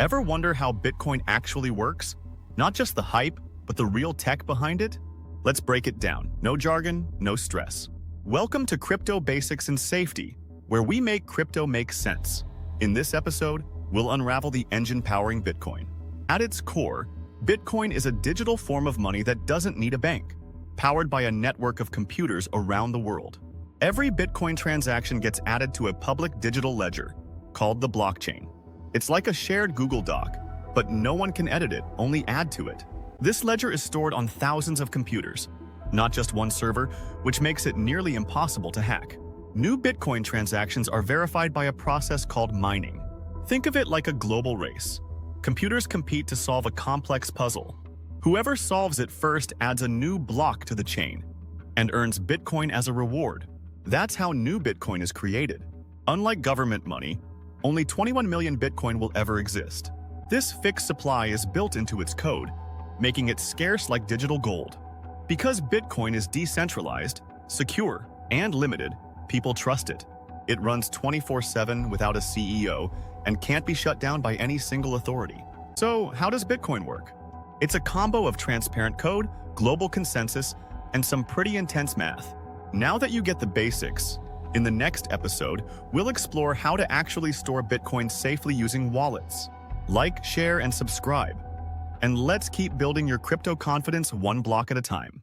Ever wonder how Bitcoin actually works? Not just the hype, but the real tech behind it? Let's break it down. No jargon, no stress. Welcome to Crypto Basics and Safety, where we make crypto make sense. In this episode, we'll unravel the engine powering Bitcoin. At its core, Bitcoin is a digital form of money that doesn't need a bank, powered by a network of computers around the world. Every Bitcoin transaction gets added to a public digital ledger, called the blockchain. It's like a shared Google Doc, but no one can edit it, only add to it. This ledger is stored on thousands of computers, not just one server, which makes it nearly impossible to hack. New Bitcoin transactions are verified by a process called mining. Think of it like a global race. Computers compete to solve a complex puzzle. Whoever solves it first adds a new block to the chain and earns Bitcoin as a reward. That's how new Bitcoin is created. Unlike government money, only 21 million Bitcoin will ever exist. This fixed supply is built into its code, making it scarce like digital gold. Because Bitcoin is decentralized, secure, and limited, people trust it. It runs 24/7 without a CEO and can't be shut down by any single authority. So, how does Bitcoin work? It's a combo of transparent code, global consensus, and some pretty intense math. Now that you get the basics, in the next episode, we'll explore how to actually store Bitcoin safely using wallets. Like, share, and subscribe. And let's keep building your crypto confidence one block at a time.